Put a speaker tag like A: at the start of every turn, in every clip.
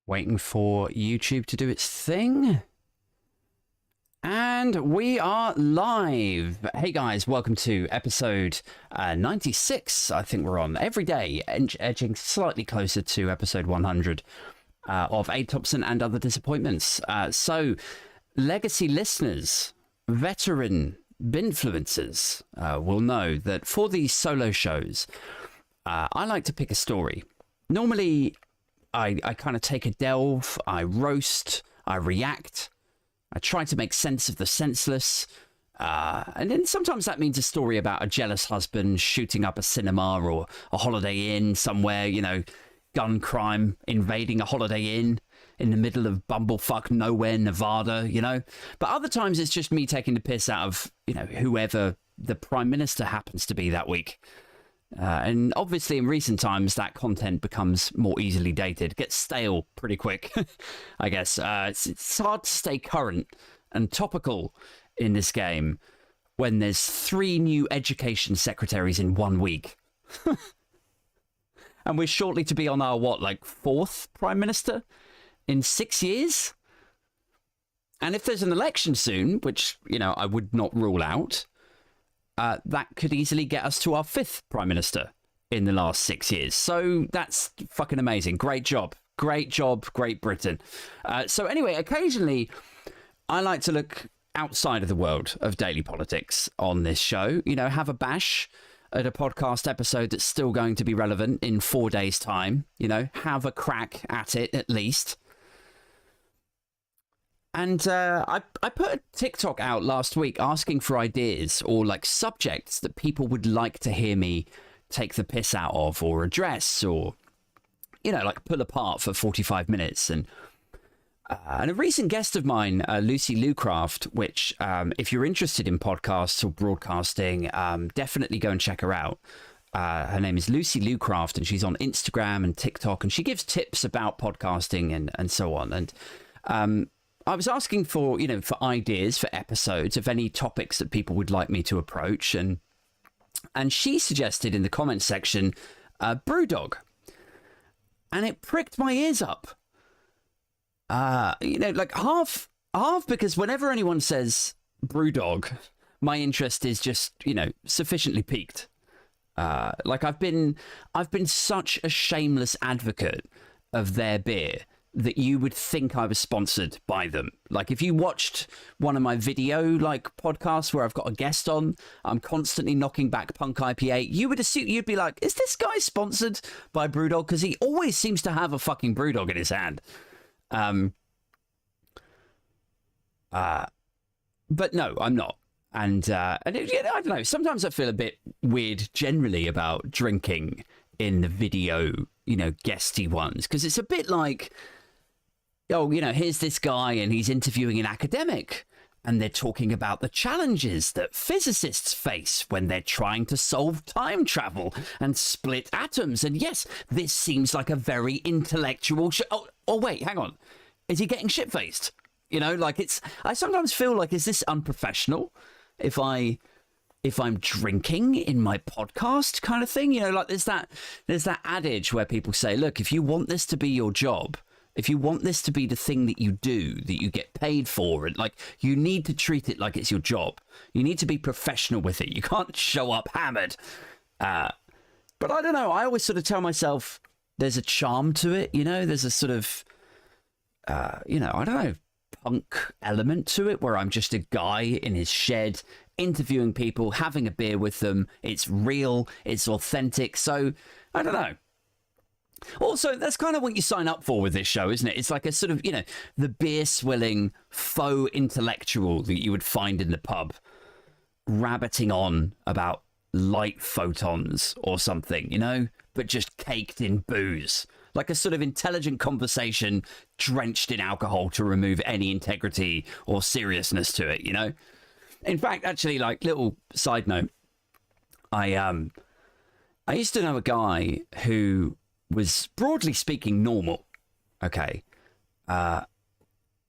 A: Waiting for YouTube to do its thing. And we are live. Hey guys, welcome to episode 96. I think we're on every day, edging slightly closer to episode 100 of Abe Thompson and Other Disappointments. So, legacy listeners, veteran binfluencers will know that for these solo shows, I like to pick a story. Normally, I kind of take a delve, I roast, I react, I try to make sense of the senseless. And then sometimes that means a story about a jealous husband shooting up a cinema or a Holiday Inn somewhere, you know, gun crime invading a Holiday Inn in the middle of bumblefuck nowhere, Nevada, you know. But other times it's just me taking the piss out of, you know, whoever the prime minister happens to be that week. And obviously in recent times that content becomes more easily dated, gets stale pretty quick, I guess. It's hard to stay current and topical in this game when there's 3 new education secretaries in 1 week. And we're shortly to be on our, 4th prime minister in 6 years? And if there's an election soon, which, you know, I would not rule out, that could easily get us to our 5th prime minister in the last 6 years. So that's fucking amazing. Great job. Great job, Great Britain. So anyway, occasionally I like to look outside of the world of daily politics on this show. You know, have a bash at a podcast episode that's still going to be relevant in 4 days' time. You know, have a crack at it at least. And I put a TikTok out last week asking for ideas or like subjects that people would like to hear me take the piss out of or address or, you know, like pull apart for 45 minutes. And a recent guest of mine, Lucy Lucraft, which if you're interested in podcasts or broadcasting, definitely go and check her out. Her name is Lucy Lucraft and she's on Instagram and TikTok and she gives tips about podcasting and so on. And I was asking for, you know, for ideas for episodes of any topics that people would like me to approach. And she suggested in the comments section, Brewdog. And it pricked my ears up. You know, like half because whenever anyone says Brewdog, my interest is just, you know, sufficiently piqued. Like I've been such a shameless advocate of their beer that you would think I was sponsored by them. Like if you watched one of my video like podcasts where I've got a guest on, I'm constantly knocking back Punk IPA, you would assume, you'd be like, is this guy sponsored by Brewdog? Because he always seems to have a fucking Brewdog in his hand. But no, I'm not. And I don't know, sometimes I feel a bit weird generally about drinking in the video, you know, guesty ones, because it's a bit like, oh, you know, here's this guy and he's interviewing an academic and they're talking about the challenges that physicists face when they're trying to solve time travel and split atoms. And yes, this seems like a very intellectual oh, wait, hang on. Is he getting shit-faced? You know, like I sometimes feel like, is this unprofessional if I'm drinking in my podcast kind of thing? You know, like there's that adage where people say, look, if you want this to be your job, if you want this to be the thing that you do, that you get paid for, and like you need to treat it like it's your job. You need to be professional with it. You can't show up hammered. But I don't know. I always sort of tell myself there's a charm to it. You know, there's a sort of, you know, I don't know, punk element to it where I'm just a guy in his shed interviewing people, having a beer with them. It's real. It's authentic. So I don't know. Also, that's kind of what you sign up for with this show, isn't it? It's like a sort of, you know, the beer swilling faux intellectual that you would find in the pub, rabbiting on about light photons or something, you know, but just caked in booze. Like a sort of intelligent conversation drenched in alcohol to remove any integrity or seriousness to it, you know? In fact, actually, like, little side note, I used to know a guy who was, broadly speaking, normal, okay? And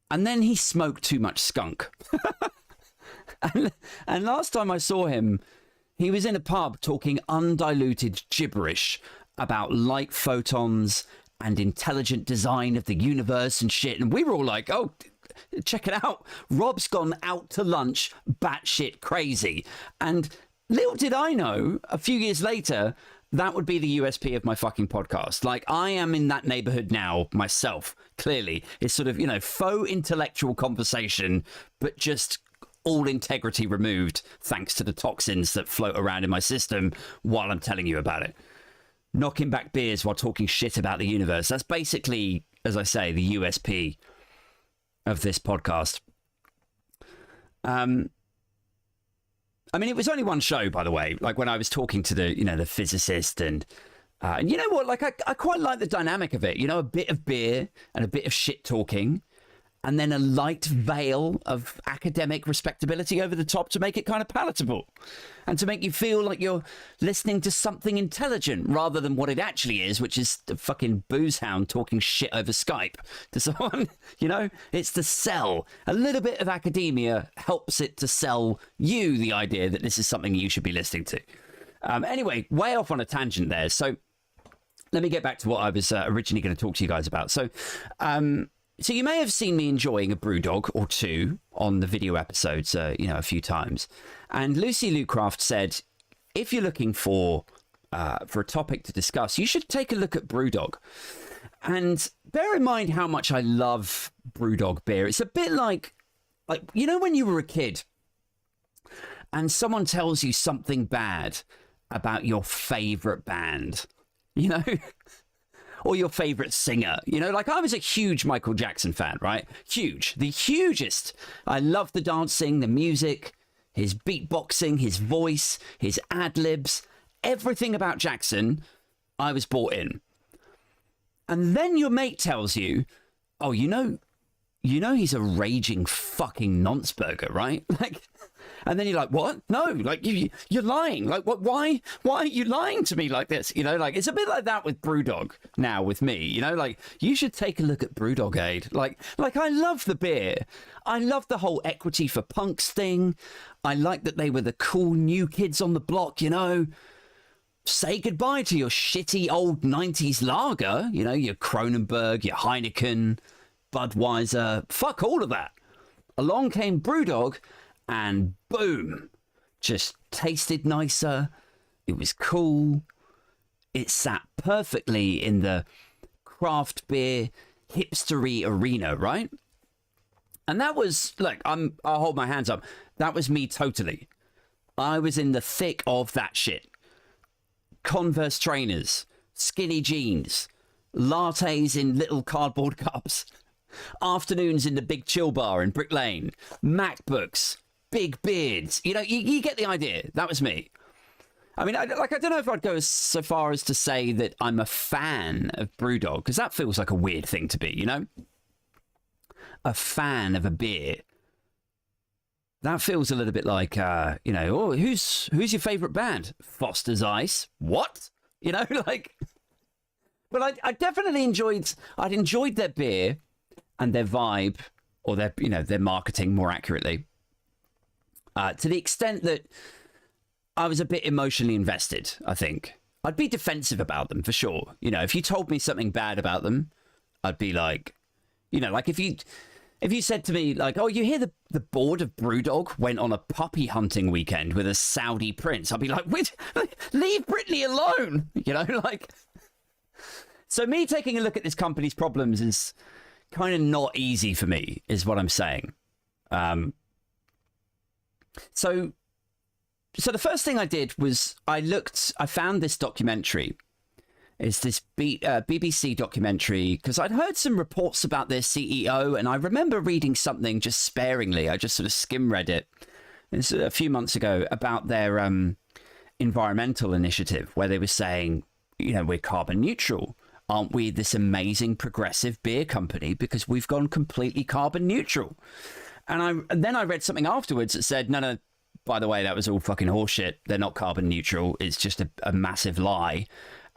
A: then he smoked too much skunk. and last time I saw him, he was in a pub talking undiluted gibberish about light photons and intelligent design of the universe and shit. And we were all like, oh, check it out. Rob's gone out to lunch batshit crazy. And little did I know, a few years later, that would be the USP of my fucking podcast. Like, I am in that neighborhood now myself, clearly. It's sort of, you know, faux intellectual conversation, but just all integrity removed thanks to the toxins that float around in my system while I'm telling you about it. Knocking back beers while talking shit about the universe. That's basically, as I say, the USP of this podcast. I mean, it was only one show, by the way. Like, when I was talking to the, you know, the physicist and you know what? Like, I quite like the dynamic of it. You know, a bit of beer and a bit of shit talking, and then a light veil of academic respectability over the top to make it kind of palatable and to make you feel like you're listening to something intelligent rather than what it actually is, which is the fucking booze hound talking shit over Skype to someone. You know, it's to sell. A little bit of academia helps it to sell you the idea that this is something you should be listening to. Anyway, way off on a tangent there. So let me get back to what I was originally going to talk to you guys about. So you may have seen me enjoying a Brewdog or two on the video episodes, you know, a few times. And Lucy Lucraft said, if you're looking for a topic to discuss, you should take a look at Brewdog. And bear in mind how much I love Brewdog beer. It's a bit like, you know, when you were a kid and someone tells you something bad about your favorite band, you know, or your favorite singer. You know, like, I was a huge Michael Jackson fan, right? Huge. The hugest. I love the dancing, the music, his beatboxing, his voice, his ad-libs, everything about Jackson, I was bought in. And then your mate tells you, oh, you know he's a raging fucking nonce-burger, right? Like, and then you're like, what? No, like, you're lying. Like, what? Why are you lying to me like this? You know, like, it's a bit like that with Brewdog now with me. You know, like, you should take a look at Brewdog Aid. Like I love the beer. I love the whole equity for punks thing. I like that they were the cool new kids on the block, you know. Say goodbye to your shitty old 90s lager. You know, your Kronenberg, your Heineken, Budweiser. Fuck all of that. Along came Brewdog, and boom, just tasted nicer. It was cool. It sat perfectly in the craft beer hipstery arena, right? And that was, look, I'll hold my hands up. That was me totally. I was in the thick of that shit. Converse trainers, skinny jeans, lattes in little cardboard cups, afternoons in the big chill bar in Brick Lane, MacBooks, big beards. You know, you get the idea. That was me. I mean, I don't know if I'd go so far as to say that I'm a fan of Brewdog, because that feels like a weird thing to be, you know? A fan of a beer. That feels a little bit like, you know, oh, who's your favourite band? Foster's Ice. What? You know, like... But I definitely enjoyed their beer and their vibe, or their, you know, their marketing more accurately. To the extent that I was a bit emotionally invested, I think. I'd be defensive about them, for sure. You know, if you told me something bad about them, I'd be like, you know, like if you said to me, like, oh, you hear the board of Brewdog went on a puppy hunting weekend with a Saudi prince, I'd be like, wait, leave Britney alone, you know, like... So me taking a look at this company's problems is kind of not easy for me, is what I'm saying. So the first thing I did was I found this documentary. It's this BBC documentary, because I'd heard some reports about their CEO, and I remember reading something just sparingly. I just sort of skim-read it. It's a few months ago about their environmental initiative, where they were saying, you know, we're carbon neutral. Aren't we this amazing progressive beer company because we've gone completely carbon neutral? And then I read something afterwards that said, no, by the way, that was all fucking horseshit. They're not carbon neutral. It's just a massive lie.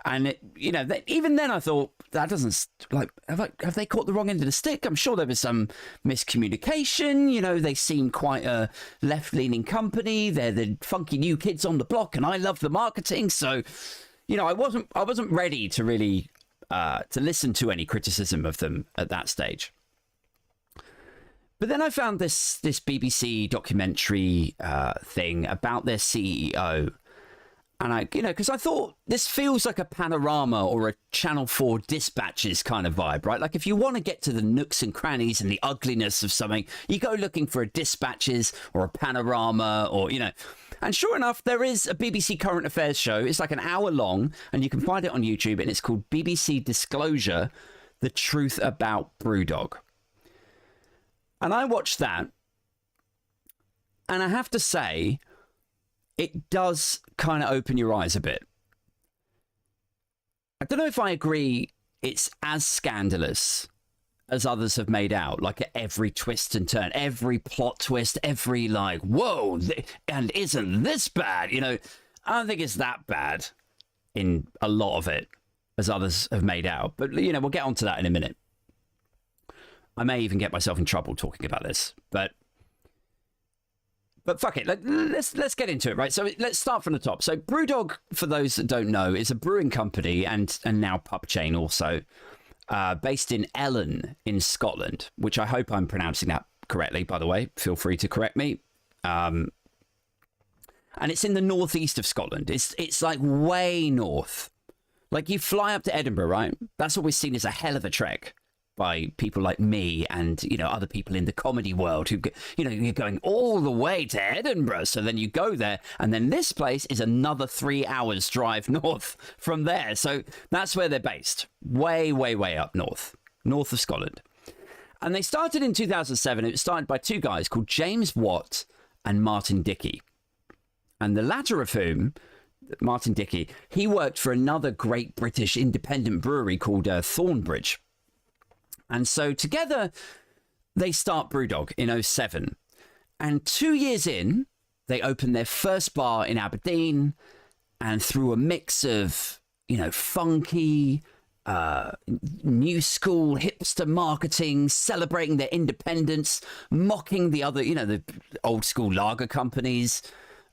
A: And it, you know, even then I thought, that doesn't, like, have they caught the wrong end of the stick? I'm sure there was some miscommunication. You know, they seem quite a left-leaning company. They're the funky new kids on the block, and I love the marketing. So, you know, I wasn't ready to really to listen to any criticism of them at that stage. But then I found this BBC documentary thing about their CEO. And I, because I thought this feels like a Panorama or a Channel 4 Dispatches kind of vibe, right? Like if you want to get to the nooks and crannies and the ugliness of something, you go looking for a Dispatches or a Panorama or, And sure enough, there is a BBC current affairs show. It's like an hour long and you can find it on YouTube and it's called BBC Disclosure, The Truth About Brewdog. And I watched that and I have to say, it does kind of open your eyes a bit. I don't know if I agree it's as scandalous as others have made out, like at every twist and turn, every plot twist, every like, whoa, and isn't this bad? I don't think it's that bad in a lot of it as others have made out. But, we'll get onto that in a minute. I may even get myself in trouble talking about this, but fuck it, let's get into it, right? So let's start from the top. So Brewdog, for those that don't know, is a brewing company and now pub chain also, based in Ellon in Scotland, which I hope I'm pronouncing that correctly, by the way. Feel free to correct me. And it's in the northeast of Scotland. It's like way north. Like you fly up to Edinburgh, right? That's always seen as a hell of a trek by people like me and, other people in the comedy world who, you're going all the way to Edinburgh. So then you go there and then this place is another 3 hours drive north from there. So that's where they're based. Way, way, way up north of Scotland. And they started in 2007. It was started by two guys called James Watt and Martin Dickey. And the latter of whom, Martin Dickey, he worked for another great British independent brewery called Thornbridge. And so together they start Brewdog in 2007. And 2 years in, they open their first bar in Aberdeen. And through a mix of, funky, new school, hipster marketing, celebrating their independence, mocking the other, the old school lager companies,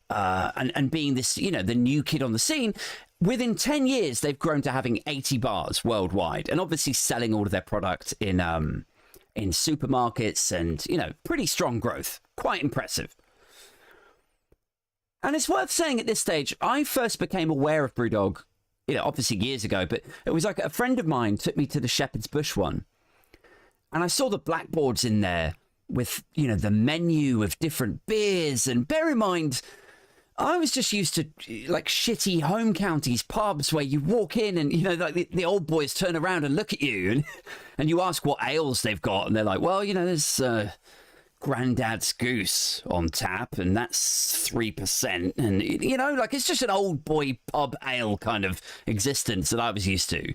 A: and being this, the new kid on the scene. Within 10 years, they've grown to having 80 bars worldwide and obviously selling all of their product in supermarkets and, pretty strong growth. Quite impressive. And it's worth saying at this stage, I first became aware of Brewdog, obviously years ago, but it was like a friend of mine took me to the Shepherd's Bush one. And I saw the blackboards in there with, the menu of different beers. And bear in mind, I was just used to like shitty home counties pubs where you walk in and, like the old boys turn around and look at you and you ask what ales they've got. And they're like, well, there's Grandad's Goose on tap and that's 3%. And, it's just an old boy pub ale kind of existence that I was used to,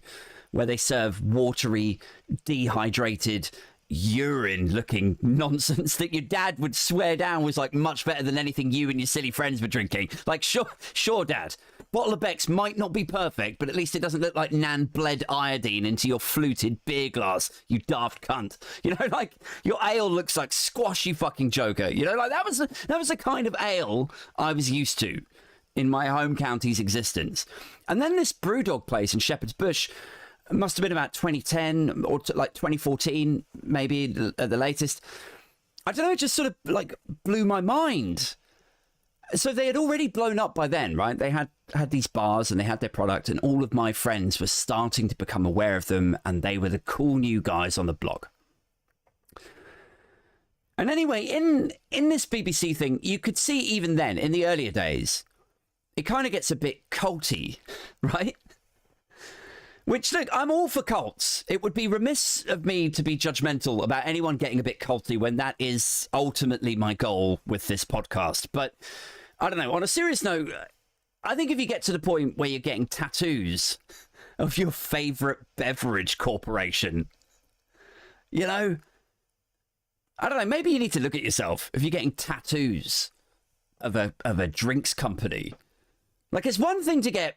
A: where they serve watery, dehydrated, urine-looking nonsense that your dad would swear down was like much better than anything you and your silly friends were drinking. Like, sure, Dad. Bottle of Beck's might not be perfect, but at least it doesn't look like Nan bled iodine into your fluted beer glass, you daft cunt. Like your ale looks like squash, you fucking joker. Like that was the kind of ale I was used to in my home county's existence. And then this Brewdog place in Shepherd's Bush. It must have been about 2010 or like 2014, maybe at the latest. I don't know, it just sort of like blew my mind. So they had already blown up by then, right? They had these bars and they had their product and all of my friends were starting to become aware of them and they were the cool new guys on the block. And anyway, in this BBC thing, you could see even then, in the earlier days, it kind of gets a bit culty, right? Which, look, I'm all for cults. It would be remiss of me to be judgmental about anyone getting a bit culty when that is ultimately my goal with this podcast. But I don't know. On a serious note, I think if you get to the point where you're getting tattoos of your favorite beverage corporation, I don't know. Maybe you need to look at yourself if you're getting tattoos of a drinks company. Like, it's one thing to get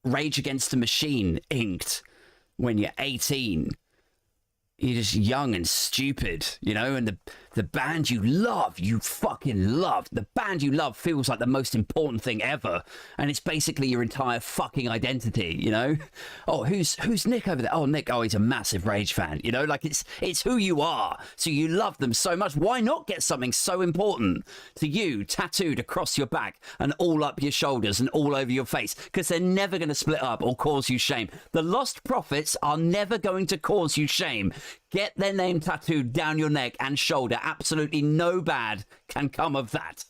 A: Rage Against the Machine inked when you're 18. You're just young and stupid, and the band you love, you fucking love. The band you love feels like the most important thing ever. And it's basically your entire fucking identity, you know? Oh, who's Nick over there? Oh, Nick, oh, he's a massive Rage fan, you know? Like, it's who you are. So you love them so much. Why not get something so important to you tattooed across your back and all up your shoulders and all over your face? Because they're never going to split up or cause you shame. The Lost Prophets are never going to cause you shame. Get their name tattooed down your neck and shoulder. Absolutely no bad can come of that.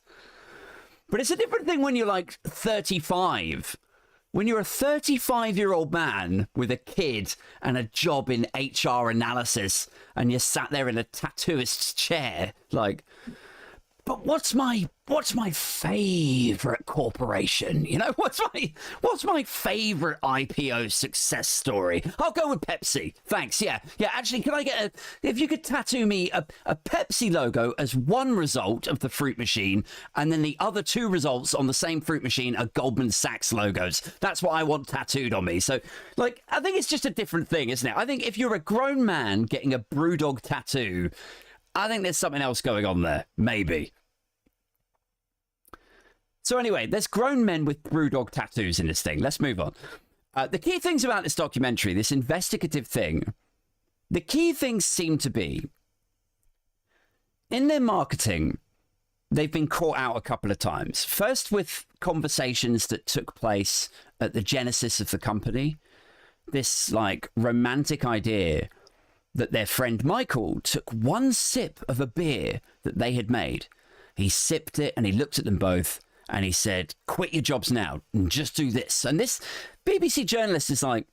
A: But it's a different thing when you're like 35. When you're a 35-year-old man with a kid and a job in HR analysis and you're sat there in a tattooist's chair, like, but what's my favorite corporation? You know, what's my favorite IPO success story? I'll go with Pepsi. Thanks. Yeah. Actually, can I get if you could tattoo me a Pepsi logo as one result of the fruit machine, and then the other two results on the same fruit machine are Goldman Sachs logos. That's what I want tattooed on me. So, like, I think it's just a different thing, isn't it? I think if you're a grown man getting a Brewdog tattoo, I think there's something else going on there. Maybe. So anyway, there's grown men with Brewdog tattoos in this thing. Let's move on. The key things about this documentary, this investigative thing, the key things seem to be, in their marketing, they've been caught out a couple of times. First with conversations that took place at the genesis of the company. This, like, romantic idea that their friend Michael took one sip of a beer that they had made. He sipped it and he looked at them both. And he said, quit your jobs now and just do this. And this BBC journalist is like,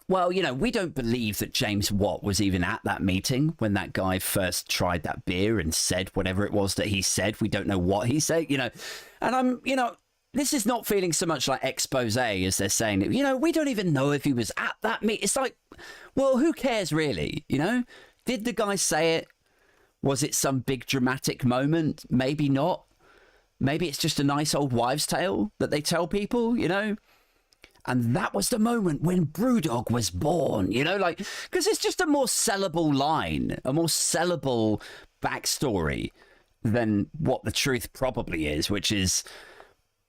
A: well, you know, we don't believe that James Watt was even at that meeting when that guy first tried that beer and said whatever it was that he said. We don't know what he said, you know. And I'm, you know, this is not feeling so much like expose as they're saying, you know, we don't even know if he was at that meeting. It's like, well, who cares really, you know? Did the guy say it? Was it some big dramatic moment? Maybe not. Maybe it's just a nice old wives' tale that they tell people, you know? And that was the moment when Brewdog was born, you know? Like, because it's just a more sellable line, a more sellable backstory than what the truth probably is, which is,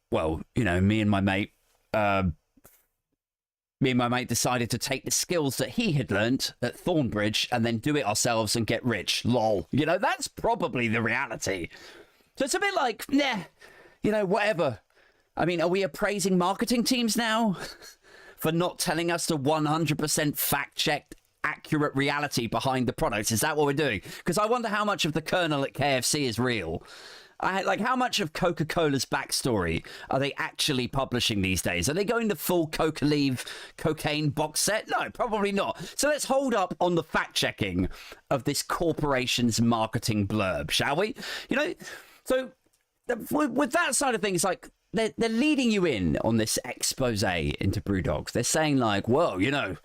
A: well, you know, me and my mate decided to take the skills that he had learnt at Thornbridge and then do it ourselves and get rich. Lol. You know, that's probably the reality. So it's a bit like, nah, you know, whatever. I mean, are we appraising marketing teams now for not telling us the 100% fact-checked, accurate reality behind the products? Is that what we're doing? Because I wonder how much of the kernel at KFC is real. Like, how much of Coca-Cola's backstory are they actually publishing these days? Are they going the full Coca-Leave cocaine box set? No, probably not. So let's hold up on the fact-checking of this corporation's marketing blurb, shall we? You know... So with that side of things, like, they're leading you in on this expose into Brewdogs. They're saying, like, well, you know,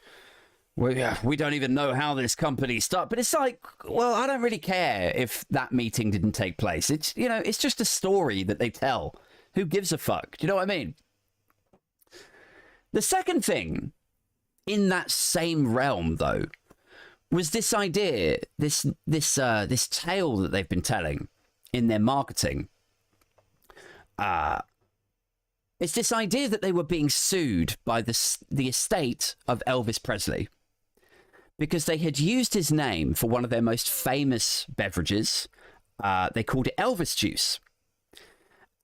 A: we don't even know how this company started. But it's like, well, I don't really care if that meeting didn't take place. It's, you know, it's just a story that they tell. Who gives a fuck? Do you know what I mean? The second thing in that same realm, though, was this idea, this tale that they've been telling in their marketing. It's this idea that they were being sued by the estate of Elvis Presley because they had used his name for one of their most famous beverages. They called it Elvis juice.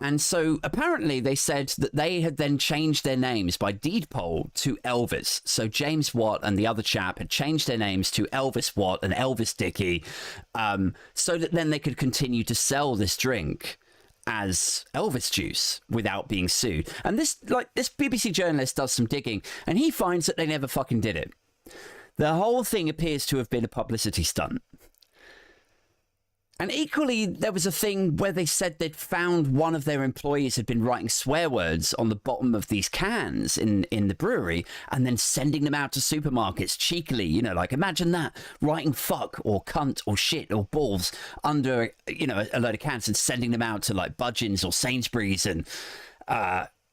A: And so apparently they said that they had then changed their names by deed poll to Elvis. So James Watt and the other chap had changed their names to Elvis Watt and Elvis Dickey, so that then they could continue to sell this drink as Elvis juice without being sued. And this BBC journalist does some digging and he finds that they never fucking did it. The whole thing appears to have been a publicity stunt. And equally, there was a thing where they said they'd found one of their employees had been writing swear words on the bottom of these cans in the brewery and then sending them out to supermarkets cheekily, you know, like imagine that, writing fuck or cunt or shit or balls under, you know, a load of cans and sending them out to like Budgeons or Sainsbury's and,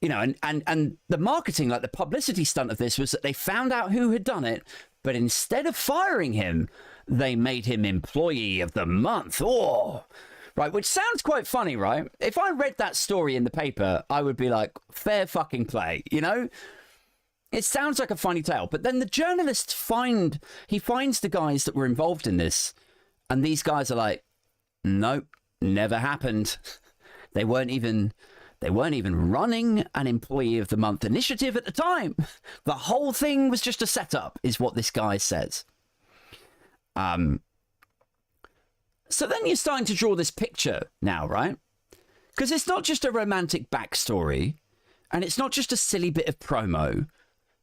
A: you know, and the marketing, like the publicity stunt of this was that they found out who had done it, but instead of firing him, they made him employee of the month. Oh, right, which sounds quite funny, right? If I read that story in the paper, I would be like, fair fucking play, you know? It sounds like a funny tale, but then the journalist finds the guys that were involved in this, and these guys are like, nope, never happened. They weren't even running an Employee of the Month initiative at the time. The whole thing was just a setup, is what this guy says. So then you're starting to draw this picture now, right? Because it's not just a romantic backstory, and it's not just a silly bit of promo.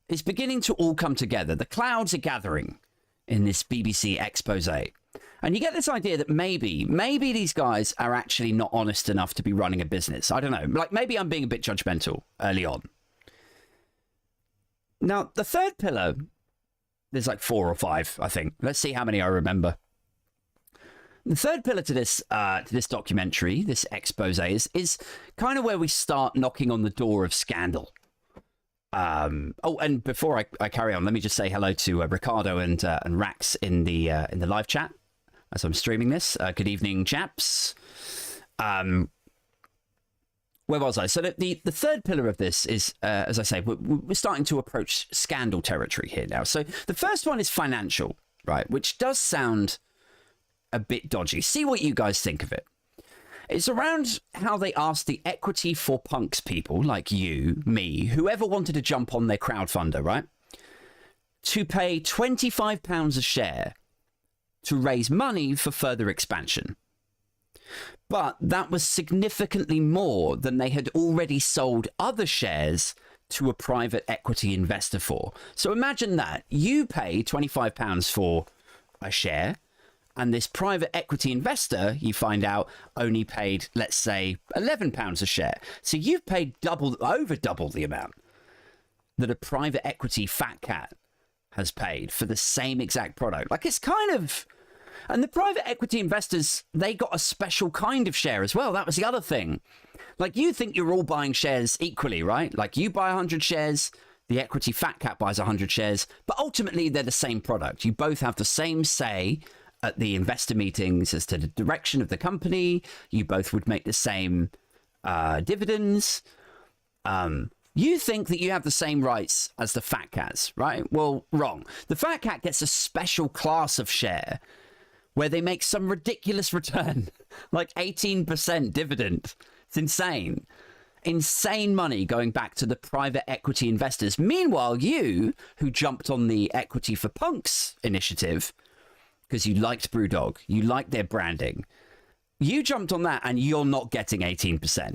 A: It's beginning to all come together. The clouds are gathering in this BBC expose. And you get this idea that maybe these guys are actually not honest enough to be running a business. I don't know. Like, maybe I'm being a bit judgmental early on. Now, the third pillar, there's like 4 or 5, I think. Let's see how many I remember. The third pillar to this documentary, this expose, is kind of where we start knocking on the door of scandal. Oh, and before I carry on, let me just say hello to Ricardo and Rax in the live chat as I'm streaming this. Good evening, chaps. Where was I? So the third pillar of this is, as I say, we're starting to approach scandal territory here now. So the first one is financial, right? Which does sound a bit dodgy. See what you guys think of it. It's around how they asked the Equity for Punks people, like you, me, whoever wanted to jump on their crowdfunder, right? To pay £25 a share to raise money for further expansion. But that was significantly more than they had already sold other shares to a private equity investor for. So imagine that. You pay £25 for a share, and this private equity investor, you find out, only paid, let's say, £11 a share. So you've paid over double the amount that a private equity fat cat has paid for the same exact product. Like, it's kind of... And the private equity investors, they got a special kind of share as well. That was the other thing. Like, you think you're all buying shares equally, right? Like, you buy 100 shares, the equity fat cat buys 100 shares, but ultimately they're the same product. You both have the same say at the investor meetings as to the direction of the company. You both would make the same dividends. You think that you have the same rights as the fat cats, right? Well, wrong. The fat cat gets a special class of share where they make some ridiculous return, like 18% dividend. It's insane. Insane money going back to the private equity investors. Meanwhile, you, who jumped on the Equity for Punks initiative, because you liked Brewdog, you liked their branding, you jumped on that and you're not getting 18%.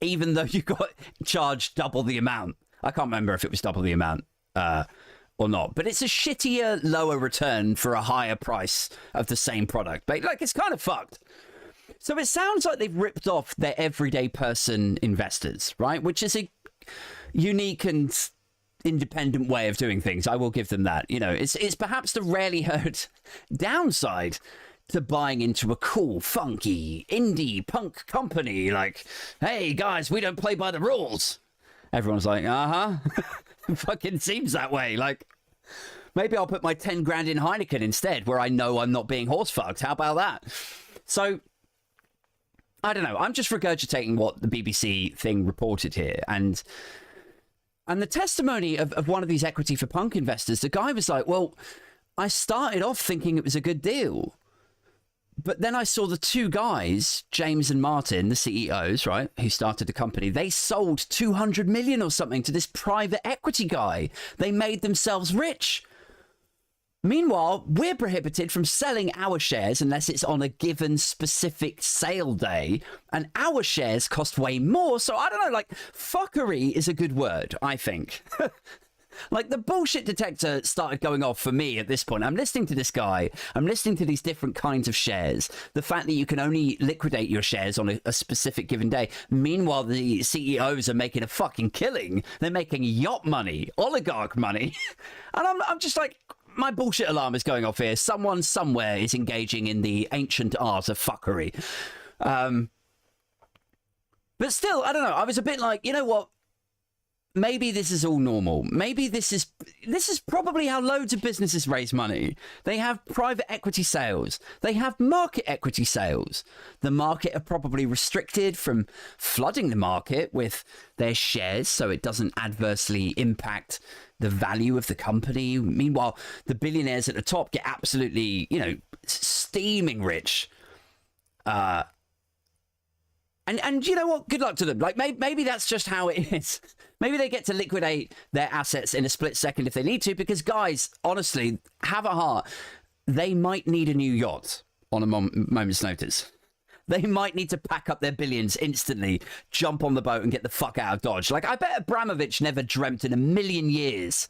A: Even though you got charged double the amount. I can't remember if it was double the amount or not, but it's a shittier, lower return for a higher price of the same product. But like, it's kind of fucked. So it sounds like they've ripped off their everyday person investors, right? Which is a unique and independent way of doing things. I will give them that. You know, it's perhaps the rarely heard downside to buying into a cool, funky, indie punk company. Like, hey guys, we don't play by the rules. Everyone's like, fucking seems that way. Like, maybe I'll put my 10 grand in Heineken instead, where I know I'm not being horse fucked. How about that? So, I don't know. I'm just regurgitating what the BBC thing reported here. And the testimony of one of these Equity for Punk investors, the guy was like, well, I started off thinking it was a good deal. But then I saw the two guys, James and Martin, the CEOs, right, who started the company. They sold 200 million or something to this private equity guy. They made themselves rich. Meanwhile, we're prohibited from selling our shares unless it's on a given specific sale day. And our shares cost way more. So I don't know, like, fuckery is a good word, I think. Like, the bullshit detector started going off for me at this point. I'm listening to this guy. I'm listening to these different kinds of shares. The fact that you can only liquidate your shares on a specific given day. Meanwhile, the CEOs are making a fucking killing. They're making yacht money, oligarch money. And I'm just like, my bullshit alarm is going off here. Someone somewhere is engaging in the ancient art of fuckery. But still, I don't know. I was a bit like, you know what? maybe this is all normal. Maybe this is probably how loads of businesses raise money. They have private equity sales. They have market equity sales. The market are probably restricted from flooding the market with their shares so it doesn't adversely impact the value of the company. Meanwhile, the billionaires at the top get absolutely, steaming rich. And you know what? Good luck to them. Like, maybe that's just how it is. Maybe they get to liquidate their assets in a split second if they need to, because, guys, honestly, have a heart. They might need a new yacht on a moment's notice. They might need to pack up their billions instantly, jump on the boat and get the fuck out of Dodge. Like, I bet Abramovich never dreamt in a million years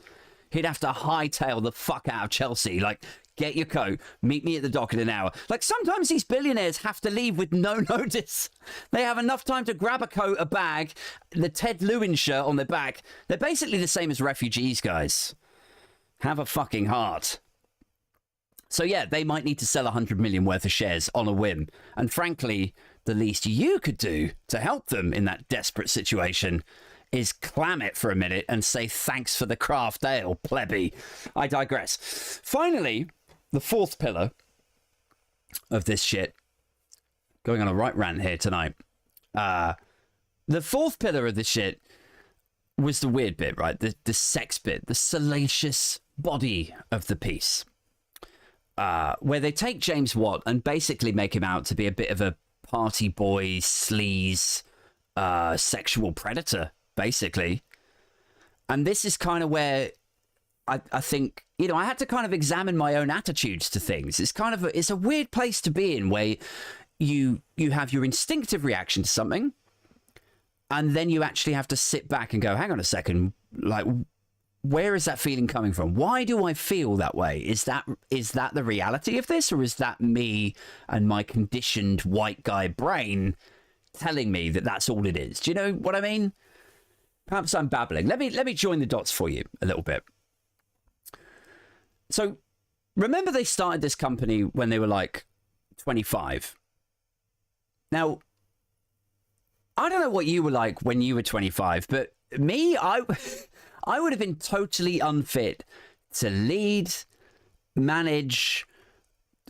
A: he'd have to hightail the fuck out of Chelsea. Like, get your coat, meet me at the dock in an hour. Like, sometimes these billionaires have to leave with no notice. They have enough time to grab a coat, a bag, the Ted Lewin shirt on their back. They're basically the same as refugees, guys. Have a fucking heart. So yeah, they might need to sell 100 million worth of shares on a whim. And frankly, the least you could do to help them in that desperate situation is clam it for a minute and say thanks for the craft ale, plebby. I digress. Finally, the fourth pillar of this shit, going on a right rant here tonight. The fourth pillar of this shit was the weird bit, right? The sex bit, the salacious body of the piece. Where they take James Watt and basically make him out to be a bit of a party boy, sleaze, sexual predator, basically. And this is kind of where I think, I had to kind of examine my own attitudes to things. It's kind of it's a weird place to be in, where you have your instinctive reaction to something, and then you actually have to sit back and go, hang on a second, like, where is that feeling coming from? Why do I feel that way? Is that the reality of this, or is that me and my conditioned white guy brain telling me that that's all it is? Do you know what I mean? Perhaps I'm babbling. Let me join the dots for you a little bit. So, remember they started this company when they were like 25. Now, I don't know what you were like when you were 25, but me, I would have been totally unfit to lead, manage,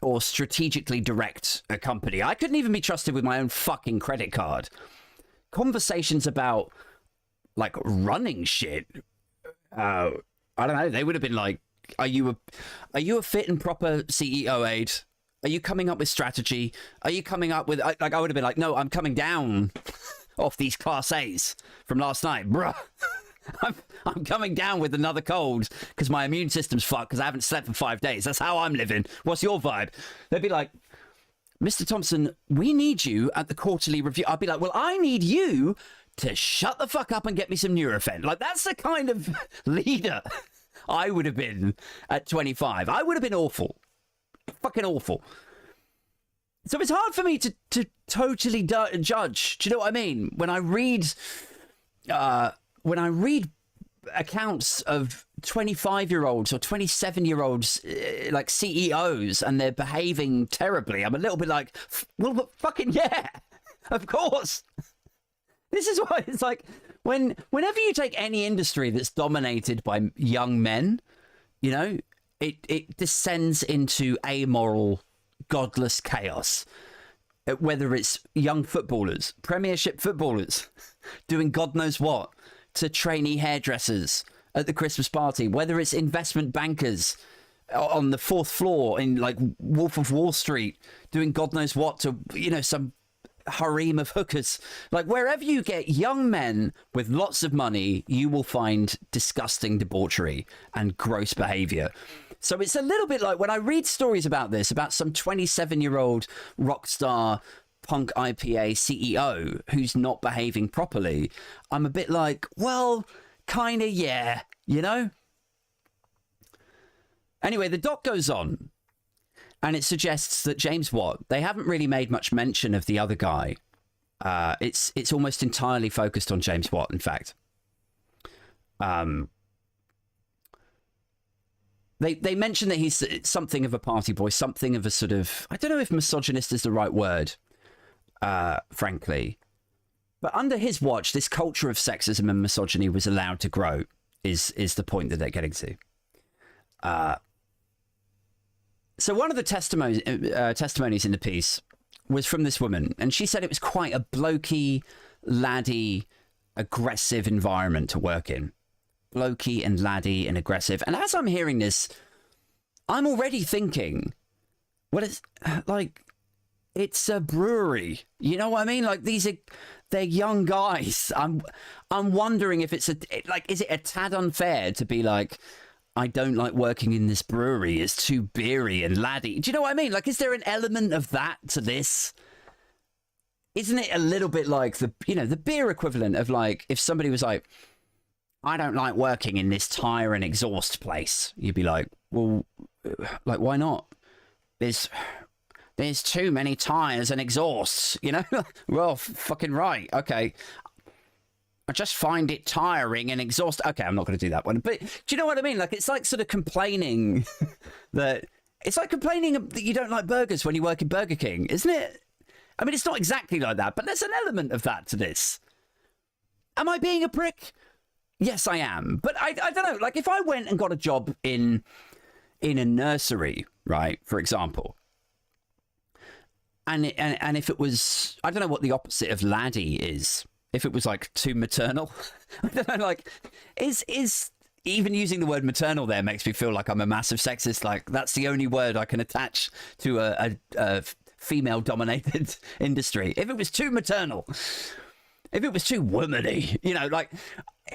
A: or strategically direct a company. I couldn't even be trusted with my own fucking credit card. Conversations about, like, running shit, I don't know, they would have been like, are you a fit and proper CEO aide? Are you coming up with strategy? Are you coming up with, like, I would have been like, no, I'm coming down off these Class A's from last night, bruh. I'm coming down with another cold because my immune system's fucked because I haven't slept for 5 days. That's how I'm living. What's your vibe? They'd be like, Mr. Thompson, we need you at the quarterly review. I'd be like, well, I need you to shut the fuck up and get me some Nurofen. Like, that's the kind of leader I would have been at 25. I would have been awful. Fucking awful. So it's hard for me to totally judge. Do you know what I mean? When I read accounts of 25-year-olds or 27-year-olds like CEOs and they're behaving terribly, I'm a little bit like, well, fucking yeah, of course. This is why it's like, whenever you take any industry that's dominated by young men, it descends into amoral, godless chaos. Whether it's young footballers, Premiership footballers, doing God knows what to trainee hairdressers at the Christmas party, whether it's investment bankers on the fourth floor in, like, Wolf of Wall Street doing God knows what to, some harem of hookers. Like, wherever you get young men with lots of money, you will find disgusting debauchery and gross behavior. So it's a little bit like when I read stories about this, about some 27-year-old rock star punk IPA CEO who's not behaving properly, I'm a bit like, well, kind of, yeah, Anyway, the doc goes on, and it suggests that James Watt, they haven't really made much mention of the other guy. It's almost entirely focused on James Watt, in fact. They mention that he's something of a party boy, something of a sort of, I don't know if misogynist is the right word, frankly. But under his watch, this culture of sexism and misogyny was allowed to grow, is the point that they're getting to. So one of the testimonies in the piece was from this woman, and she said it was quite a blokey, laddie, aggressive environment to work in. Blokey and laddie and aggressive. And as I'm hearing this, I'm already thinking, well, it's like, it's a brewery. You know what I mean? Like, they're young guys. I'm wondering if is it a tad unfair to be like, I don't like working in this brewery. It's too beery and laddie. Do you know what I mean? Like, is there an element of that to this? Isn't it a little bit like the beer equivalent of like, if somebody was like, I don't like working in this tire and exhaust place. You'd be like, well, like, why not? There's too many tires and exhausts, you know? Well, fucking right. Okay. I just find it tiring and exhausting. Okay, I'm not going to do that one. But do you know what I mean? Like, it's like sort of complaining that you don't like burgers when you work in Burger King, isn't it? I mean, it's not exactly like that, but there's an element of that to this. Am I being a prick? Yes, I am. But I don't know. Like, if I went and got a job in a nursery, right, for example, and if it was, I don't know what the opposite of laddie is. If it was like too maternal, I don't know, like, is even using the word maternal there makes me feel like I'm a massive sexist. Like, that's the only word I can attach to a female-dominated industry. If it was too maternal, if it was too womany, you know, like,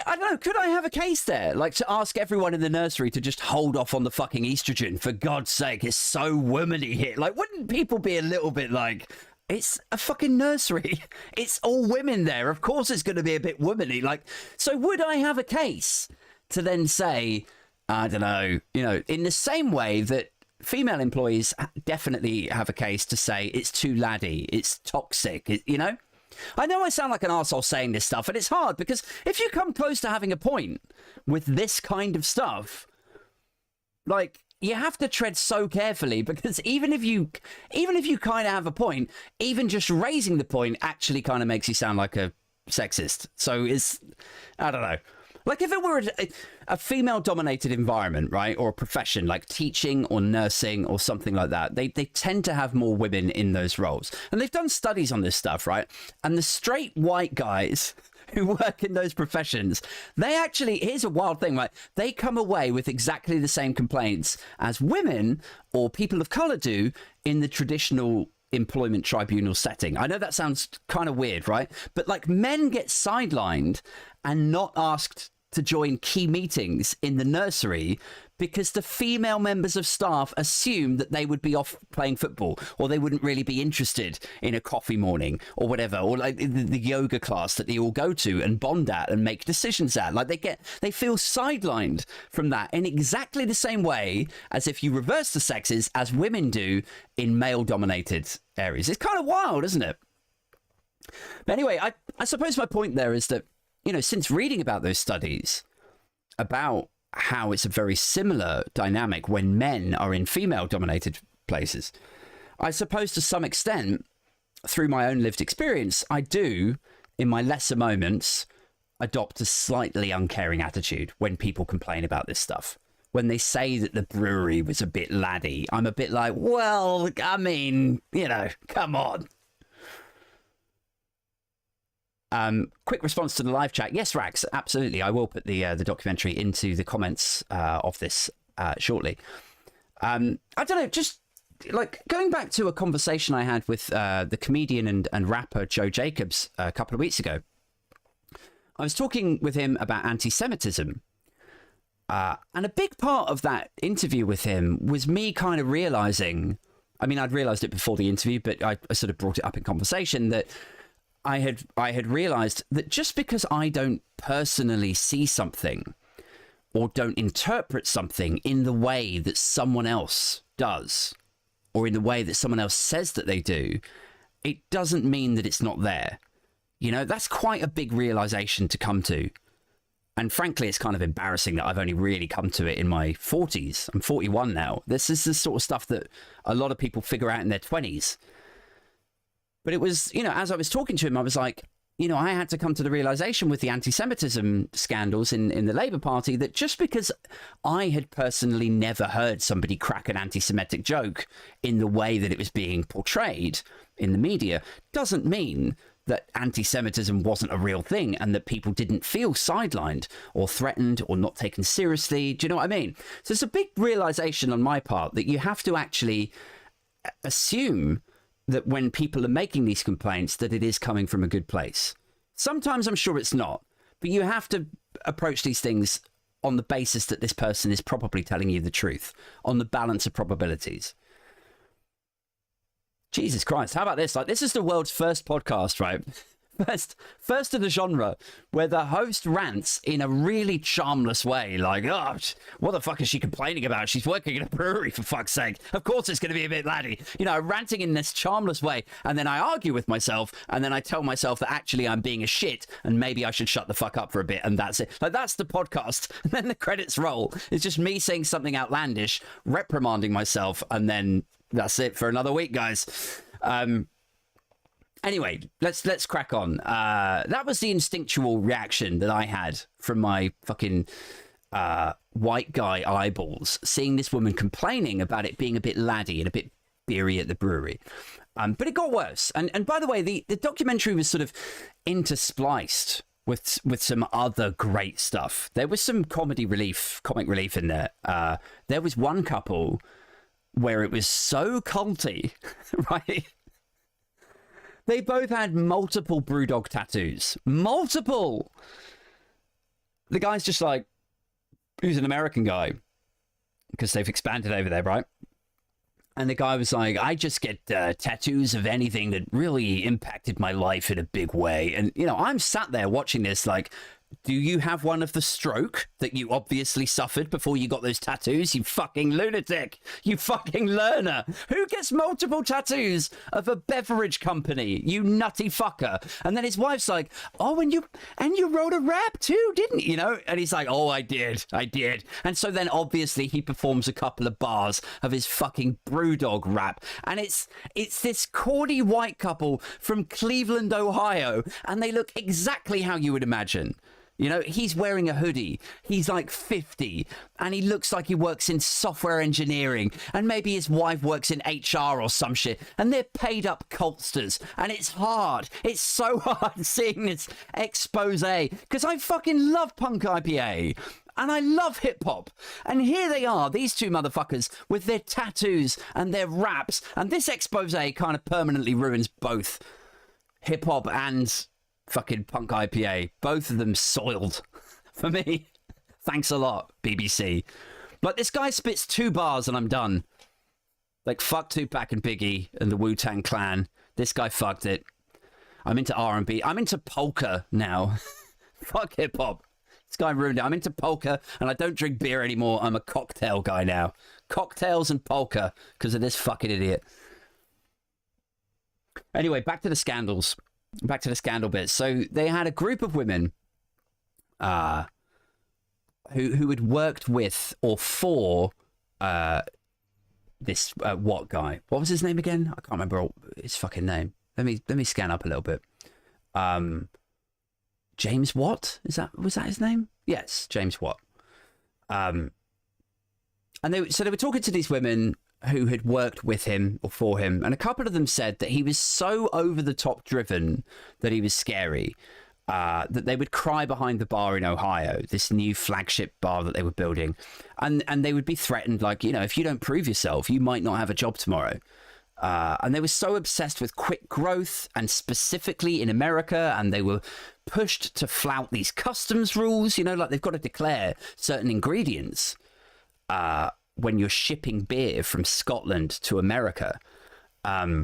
A: I don't know, could I have a case there? Like, to ask everyone in the nursery to just hold off on the fucking estrogen, for God's sake, it's so womany here. Like, wouldn't people be a little bit like, it's a fucking nursery. It's all women there. Of course it's going to be a bit womany. Like, so would I have a case to then say, I don't know, you know, in the same way that female employees definitely have a case to say it's too laddie, it's toxic, you know? I know I sound like an arsehole saying this stuff, and it's hard because if you come close to having a point with this kind of stuff, like, you have to tread so carefully, because even if you kind of have a point, even just raising the point actually kind of makes you sound like a sexist. So I don't know. Like, if it were a female-dominated environment, right, or a profession like teaching or nursing or something like that, they tend to have more women in those roles. And they've done studies on this stuff, right? And the straight white guys who work in those professions, they actually, here's a wild thing, right? They come away with exactly the same complaints as women or people of color do in the traditional employment tribunal setting. I know that sounds kind of weird, right? But like, men get sidelined and not asked to join key meetings in the nursery because the female members of staff assume that they would be off playing football, or they wouldn't really be interested in a coffee morning or whatever, or like the yoga class that they all go to and bond at and make decisions at. Like, they feel sidelined from that in exactly the same way as if you reverse the sexes as women do in male dominated areas. It's kind of wild, isn't it? But anyway, I suppose my point there is that, you know, since reading about those studies about how it's a very similar dynamic when men are in female-dominated places, I suppose to some extent, through my own lived experience, I do, in my lesser moments, adopt a slightly uncaring attitude when people complain about this stuff. When they say that the brewery was a bit laddie, I'm a bit like, well, I mean, you know, come on. Quick response to the live chat. Yes, Rax, absolutely. I will put the documentary into the comments of this shortly. I don't know, just like going back to a conversation I had with the comedian and rapper Joe Jacobs a couple of weeks ago. I was talking with him about anti-Semitism. And a big part of that interview with him was me kind of realizing, I mean, I'd realized it before the interview, but I sort of brought it up in conversation, that I had realized that just because I don't personally see something or don't interpret something in the way that someone else does, or in the way that someone else says that they do, it doesn't mean that it's not there. You know, that's quite a big realization to come to. And frankly, it's kind of embarrassing that I've only really come to it in my 40s. I'm 41 now. This is the sort of stuff that a lot of people figure out in their 20s. But it was, you know, as I was talking to him, I was like, you know, I had to come to the realization with the anti-Semitism scandals in the Labour Party that just because I had personally never heard somebody crack an anti-Semitic joke in the way that it was being portrayed in the media doesn't mean that anti-Semitism wasn't a real thing and that people didn't feel sidelined or threatened or not taken seriously. Do you know what I mean? So it's a big realization on my part that you have to actually assume that when people are making these complaints, that it is coming from a good place. Sometimes I'm sure it's not, but you have to approach these things on the basis that this person is probably telling you the truth, on the balance of probabilities. Jesus Christ, how about this? Like, this is the world's first podcast, right? First of the genre, where the host rants in a really charmless way, like, oh, what the fuck is she complaining about? She's working in a brewery, for fuck's sake. Of course it's going to be a bit laddie. You know, ranting in this charmless way, and then I argue with myself, and then I tell myself that actually I'm being a shit, and maybe I should shut the fuck up for a bit, and that's it. Like, that's the podcast, and then the credits roll. It's just me saying something outlandish, reprimanding myself, and then that's it for another week, guys. Anyway, let's crack on. That was the instinctual reaction that I had from my fucking white guy eyeballs, seeing this woman complaining about it being a bit laddie and a bit beery at the brewery. But it got worse. And by the way, the documentary was sort of interspliced with some other great stuff. There was some comic relief in there. There was one couple where it was so culty, right? They both had multiple Brewdog tattoos. Multiple! The guy's just like, who's an American guy, because they've expanded over there, right? And the guy was like, I just get tattoos of anything that really impacted my life in a big way. And, you know, I'm sat there watching this like, do you have one of the stroke that you obviously suffered before you got those tattoos? You fucking lunatic. You fucking learner. Who gets multiple tattoos of a beverage company? You nutty fucker. And then his wife's like, oh, and you wrote a rap too, didn't you? You know? And he's like, oh, I did. And so then obviously he performs a couple of bars of his fucking Brewdog rap. And it's this corny white couple from Cleveland, Ohio. And they look exactly how you would imagine. You know, he's wearing a hoodie. He's like 50 and he looks like he works in software engineering, and maybe his wife works in HR or some shit, and they're paid up cultsters, and it's hard. It's so hard seeing this expose, because I fucking love punk IPA and I love hip hop. And here they are, these two motherfuckers with their tattoos and their raps, and this expose kind of permanently ruins both hip hop and fucking punk IPA. Both of them soiled for me. Thanks a lot, BBC. But this guy spits 2 bars and I'm done. Like, fuck Tupac and Biggie and the Wu-Tang Clan. This guy fucked it. I'm into R&B. I'm into polka now. Fuck hip hop. This guy ruined it. I'm into polka and I don't drink beer anymore. I'm a cocktail guy now. Cocktails and polka because of this fucking idiot. Anyway, back to the scandals. Back to the scandal bit. So they had a group of women who had worked with or for this what guy? What was his name again? I can't remember his fucking name. Let me scan up a little bit. James Watt? Was that his name? Yes, James Watt. And they were talking to these women who had worked with him or for him, and a couple of them said that he was so over the top driven that he was scary, that they would cry behind the bar in Ohio, this new flagship bar that they were building, and they would be threatened, like, you know, if you don't prove yourself, you might not have a job tomorrow. And they were so obsessed with quick growth, and specifically in America, and they were pushed to flout these customs rules, you know, like they've got to declare certain ingredients when you're shipping beer from Scotland to America. Yeah,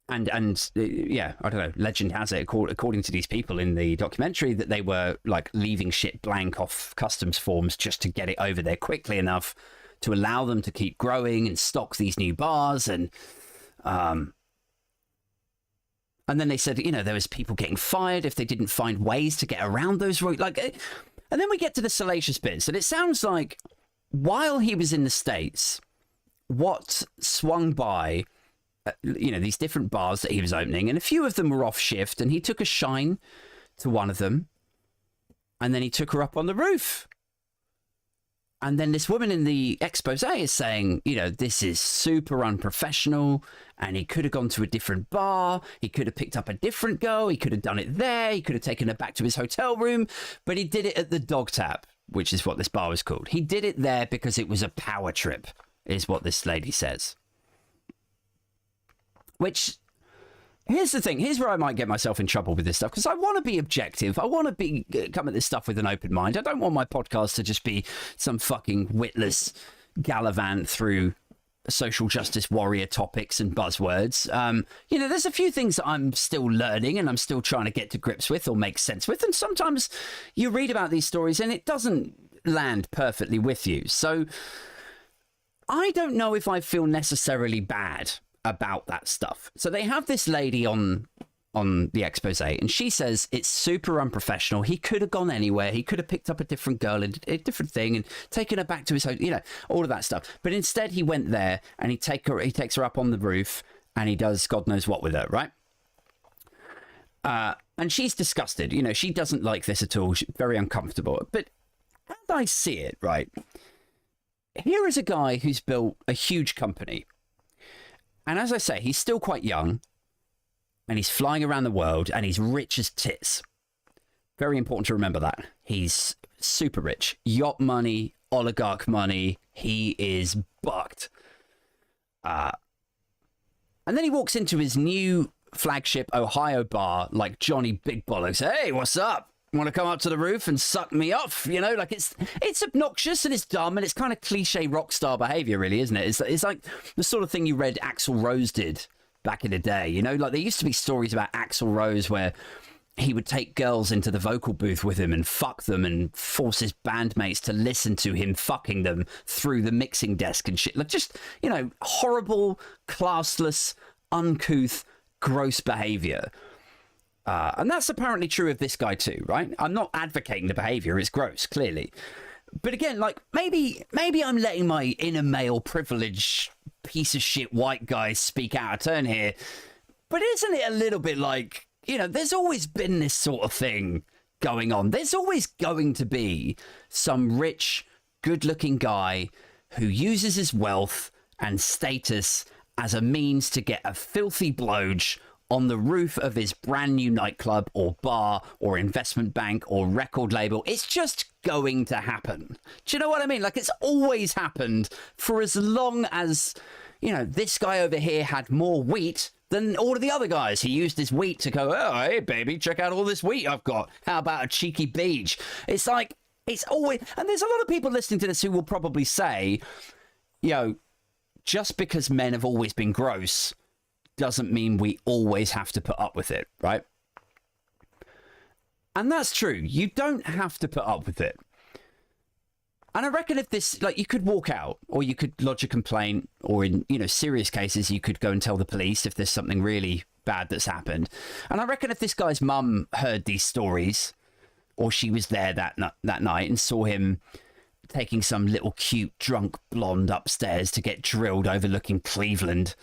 A: I don't know, legend has it, according to these people in the documentary, that they were like leaving shit blank off customs forms just to get it over there quickly enough to allow them to keep growing and stock these new bars. And then they said, you know, there was people getting fired if they didn't find ways to get around those rules. Like, and then we get to the salacious bits, and it sounds like while he was in the States, Watt swung by these different bars that he was opening, and a few of them were off shift, and he took a shine to one of them, and then he took her up on the roof. And then this woman in the expose is saying, this is super unprofessional, and he could have gone to a different bar. He could have picked up a different girl. He could have done it there. He could have taken her back to his hotel room, but he did it at the Dog Tap, which is what this bar was called. He did it there because it was a power trip, is what this lady says. Which, here's the thing. Here's where I might get myself in trouble with this stuff, because I want to be objective. I want to come at this stuff with an open mind. I don't want my podcast to just be some fucking witless gallivant through social justice warrior topics and buzzwords. There's a few things that I'm still learning and I'm still trying to get to grips with or make sense with. And sometimes you read about these stories and it doesn't land perfectly with you. So I don't know if I feel necessarily bad about that stuff. So they have this lady on the expose, and she says it's super unprofessional. He could have gone anywhere. He could have picked up a different girl and a different thing and taken her back to his hotel, all of that stuff. But instead he went there and he takes her up on the roof and he does God knows what with her, right? And she's disgusted. She doesn't like this at all. She's very uncomfortable. But as I see it, right, here is a guy who's built a huge company. And as I say, he's still quite young, and he's flying around the world, and he's rich as tits. Very important to remember that. He's super rich. Yacht money, oligarch money. He is bucked. And then he walks into his new flagship Ohio bar like Johnny Big Bollocks. Hey, what's up? Want to come up to the roof and suck me off? Like it's obnoxious and it's dumb and it's kind of cliche rock star behavior, really, isn't it? It's like the sort of thing you read Axl Rose did back in the day. Like there used to be stories about Axl Rose where he would take girls into the vocal booth with him and fuck them and force his bandmates to listen to him fucking them through the mixing desk and shit. Like just, horrible, classless, uncouth, gross behavior. And that's apparently true of this guy too, right? I'm not advocating the behavior. It's gross, clearly. But again, like maybe I'm letting my inner male privilege piece of shit white guy speak out of turn here. But isn't it a little bit like, there's always been this sort of thing going on. There's always going to be some rich, good-looking guy who uses his wealth and status as a means to get a filthy blowj on the roof of his brand new nightclub or bar or investment bank or record label. It's just going to happen. Do you know what I mean? Like it's always happened for as long as, this guy over here had more wheat than all of the other guys. He used his wheat to go, oh, hey, baby, check out all this wheat I've got. How about a cheeky beach? It's like, it's always, and there's a lot of people listening to this who will probably say, just because men have always been gross doesn't mean we always have to put up with it, right? And that's true. You don't have to put up with it. And I reckon if this, like, you could walk out or you could lodge a complaint, or in, serious cases, you could go and tell the police if there's something really bad that's happened. And I reckon if this guy's mum heard these stories, or she was there that night and saw him taking some little cute drunk blonde upstairs to get drilled overlooking Cleveland,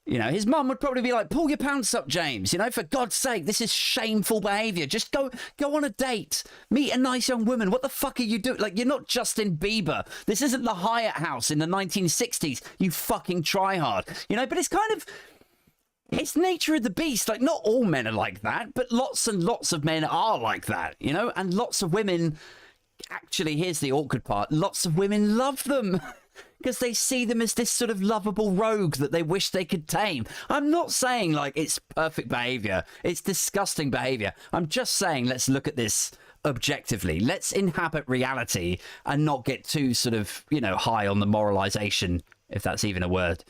A: his mum would probably be like, pull your pants up, James. For God's sake, this is shameful behavior. Just go on a date. Meet a nice young woman. What the fuck are you doing? Like, you're not Justin Bieber. This isn't the Hyatt House in the 1960s. You fucking try hard. But it's kind of, it's nature of the beast. Like, not all men are like that, but lots and lots of men are like that, and lots of women, actually, here's the awkward part. Lots of women love them. Because they see them as this sort of lovable rogue that they wish they could tame. I'm not saying like it's perfect behavior. It's disgusting behavior. I'm just saying let's look at this objectively. Let's inhabit reality and not get too sort of, high on the moralization, if that's even a word.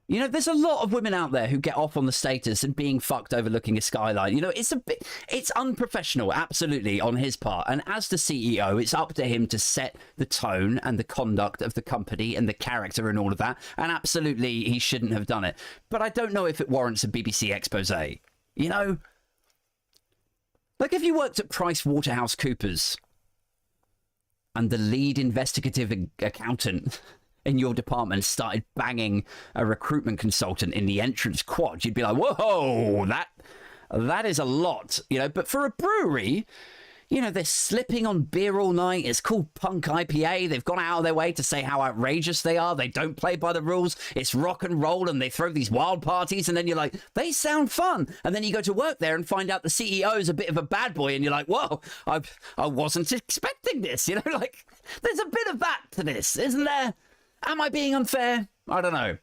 A: There's a lot of women out there who get off on the status and being fucked overlooking a skyline. It's unprofessional, absolutely, on his part. And as the CEO, it's up to him to set the tone and the conduct of the company and the character and all of that. And absolutely, he shouldn't have done it. But I don't know if it warrants a BBC expose. Like if you worked at PricewaterhouseCoopers and the lead investigative accountant in your department started banging a recruitment consultant in the entrance quad, you'd be like, whoa, that is a lot, you know. But for a brewery, you know, they're slipping on beer all night. It's called Punk IPA. They've gone out of their way to say how outrageous they are. They don't play by the rules. It's rock and roll, and they throw these wild parties, and then you're like, they sound fun. And then you go to work there and find out the CEO is a bit of a bad boy, and you're like, whoa, I wasn't expecting this. You know, like, there's a bit of that to this, isn't there? Am I being unfair? I don't know.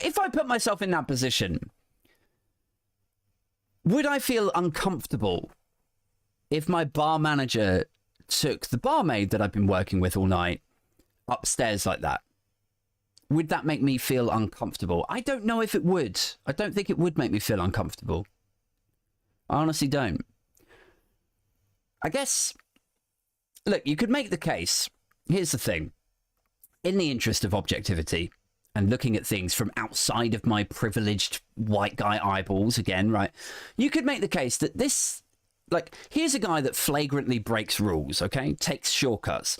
A: If I put myself in that position, would I feel uncomfortable if my bar manager took the barmaid that I've been working with all night upstairs like that? Would that make me feel uncomfortable? I don't know if it would. I don't think it would make me feel uncomfortable. I honestly don't. I guess, look, you could make the case. Here's the thing. In the interest of objectivity and looking at things from outside of my privileged white guy eyeballs again, right? You could make the case that this, like, here's a guy that flagrantly breaks rules, okay? Takes shortcuts,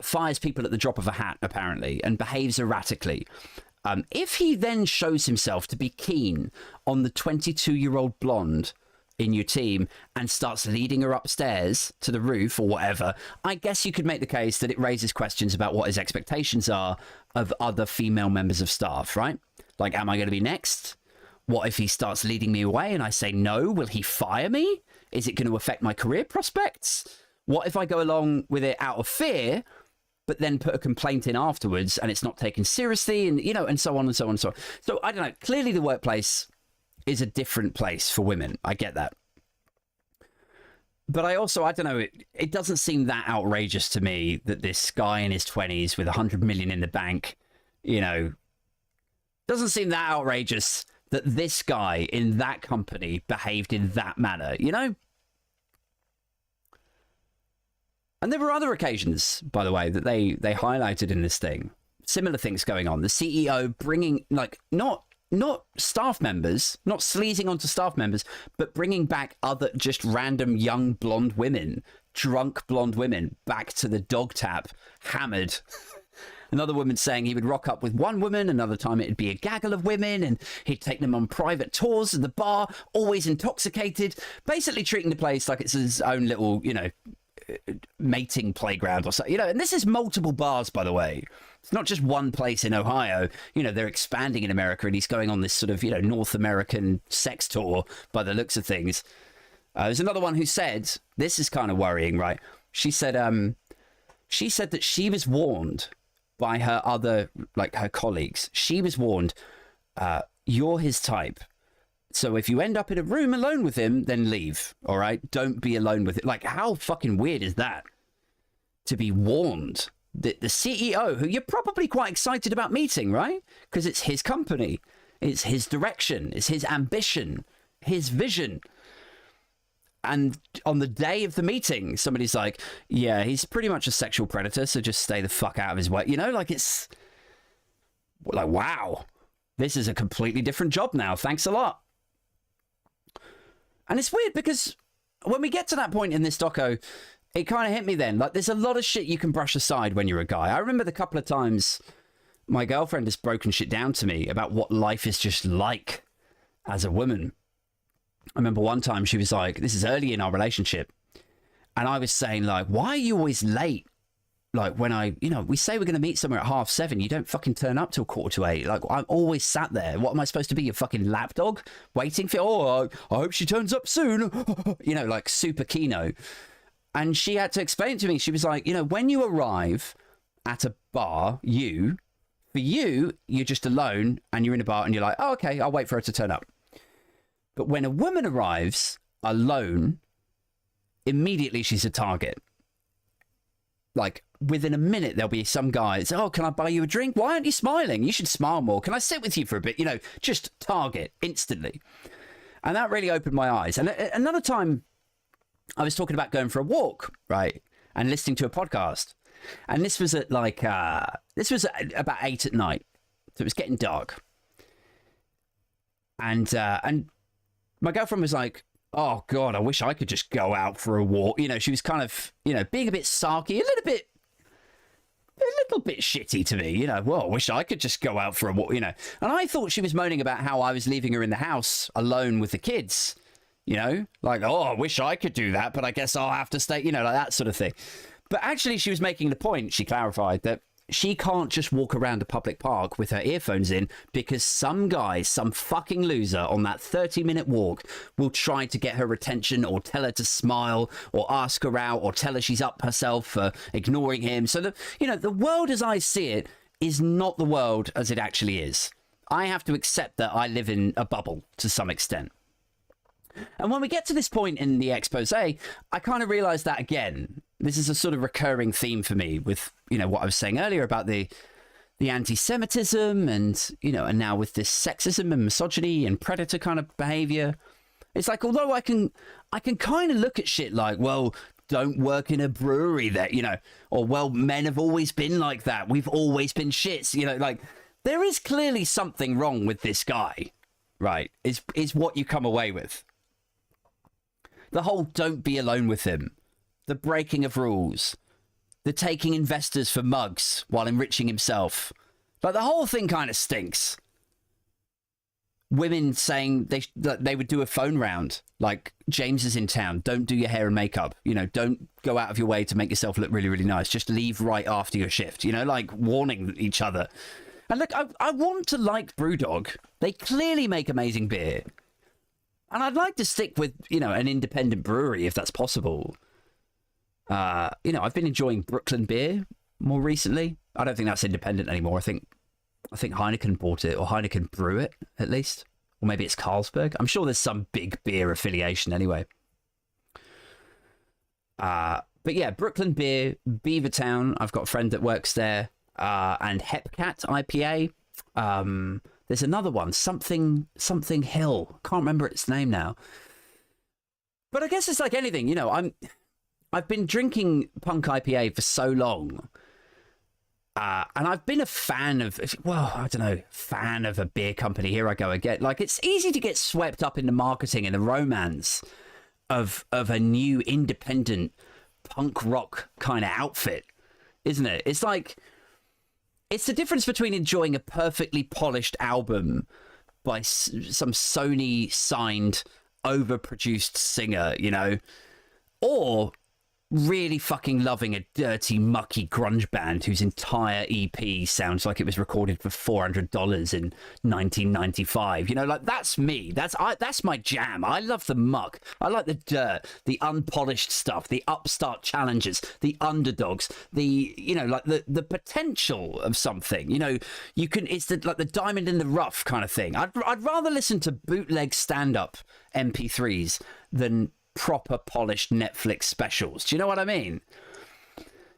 A: fires people at the drop of a hat, apparently, and behaves erratically. If he then shows himself to be keen on the 22-year-old blonde in your team and starts leading her upstairs to the roof or whatever, I guess you could make the case that it raises questions about what his expectations are of other female members of staff, right? Like, am I going to be next? What if he starts leading me away and I say no? Will he fire me? Is it going to affect my career prospects? What if I go along with it out of fear, but then put a complaint in afterwards and it's not taken seriously, and, you know, and so on and so on and so on. So I don't know. Clearly the workplace is a different place for women. I get that. But I also, I don't know, it doesn't seem that outrageous to me that this guy in his 20s with 100 million in the bank, you know, doesn't seem that outrageous that this guy in that company behaved in that manner, you know? And there were other occasions, by the way, that they highlighted in this thing. Similar things going on. The CEO bringing, like, not staff members, not sleazing onto staff members, but bringing back other just random young blonde women, drunk blonde women, back to the dog tap, hammered. Another woman saying he would rock up with one woman, another time it'd be a gaggle of women, and he'd take them on private tours of the bar, always intoxicated, basically treating the place like it's his own little, you know, mating playground or something, you know. And this is multiple bars, by the way. It's not just one place in Ohio. You know, they're expanding in America, and he's going on this sort of, you know, North American sex tour by the looks of things. There's another one who said, this is kind of worrying, right? She said that she was warned by her other, like her colleagues. She was warned, you're his type. So if you end up in a room alone with him, then leave, all right? Don't be alone with it. Like, how fucking weird is that? To be warned that the CEO, who you're probably quite excited about meeting, right? Because it's his company. It's his direction. It's his ambition. His vision. And on the day of the meeting, somebody's like, yeah, he's pretty much a sexual predator, so just stay the fuck out of his way. You know, like, it's like, wow, this is a completely different job now. Thanks a lot. And it's weird because when we get to that point in this doco, it kind of hit me then. Like, there's a lot of shit you can brush aside when you're a guy. I remember the couple of times my girlfriend has broken shit down to me about what life is just like as a woman. I remember one time she was like, this is early in our relationship, and I was saying, like, why are you always late? Like, when we say we're going to meet somewhere at 7:30, you don't fucking turn up till 7:45. Like, I'm always sat there. What am I supposed to be, your fucking lapdog? Waiting for, I hope she turns up soon. You know, like super keno. And she had to explain to me, she was like, you know, when you arrive at a bar, you're just alone and you're in a bar and you're like, oh, okay, I'll wait for her to turn up. But when a woman arrives alone, immediately she's a target. Like, within a minute, there'll be some guys, oh, can I buy you a drink? Why aren't you smiling? You should smile more. Can I sit with you for a bit? You know, just target instantly. And that really opened my eyes. And another time, I was talking about going for a walk, right? And listening to a podcast. And this was at like, this was at about 8 at night. So it was getting dark. And my girlfriend was like, oh God, I wish I could just go out for a walk. You know, she was kind of, you know, being a bit sarky, a little bit little bit shitty to me, you know. Well, I wish I could just go out for a walk, you know. And I thought she was moaning about how I was leaving her in the house alone with the kids, you know, like, oh, I wish I could do that, but I guess I'll have to stay, you know, like that sort of thing. But actually, she was making the point, she clarified, that she can't just walk around a public park with her earphones in because some guy, some fucking loser on that 30-minute walk will try to get her attention or tell her to smile or ask her out or tell her she's up herself for ignoring him. So, the world as I see it is not the world as it actually is. I have to accept that I live in a bubble to some extent. And when we get to this point in the expose, I kind of realized that again. This is a sort of recurring theme for me with, you know, what I was saying earlier about the anti-Semitism and, you know, and now with this sexism and misogyny and predator kind of behavior. It's like, although I can kind of look at shit like, well, don't work in a brewery that, you know, or, well, men have always been like that. We've always been shits, you know, like there is clearly something wrong with this guy, right? Is what you come away with. The whole don't be alone with him, the breaking of rules, the taking investors for mugs while enriching himself. Like, the whole thing kind of stinks. Women saying they would do a phone round, like, James is in town, don't do your hair and makeup, you know, don't go out of your way to make yourself look really, really nice, just leave right after your shift, you know, like warning each other. And look, I want to like Brewdog. They clearly make amazing beer. And I'd like to stick with, you know, an independent brewery if that's possible. You know, I've been enjoying Brooklyn beer more recently. I don't think that's independent anymore. I think Heineken bought it, or Heineken brew it, at least. Or maybe it's Carlsberg. I'm sure there's some big beer affiliation anyway. But yeah, Brooklyn beer, Beavertown. I've got a friend that works there. And Hepcat IPA. There's another one, something Hill. Can't remember its name now. But I guess it's like anything, you know. I've been drinking Punk IPA for so long, and I've been a fan of, well, I don't know, fan of a beer company. Here I go again. Like, it's easy to get swept up in the marketing and the romance of a new independent punk rock kind of outfit, isn't it? It's like, it's the difference between enjoying a perfectly polished album by some Sony signed, overproduced singer, you know, or really fucking loving a dirty, mucky grunge band whose entire EP sounds like it was recorded for $400 in 1995. You know, like, that's me. That's my jam. I love the muck. I like the dirt, the unpolished stuff, the upstart challenges, the underdogs, the, you know, like the potential of something. You know, you can, it's like the diamond in the rough kind of thing. I'd rather listen to bootleg stand-up MP3s than proper polished Netflix specials. Do you know what I mean?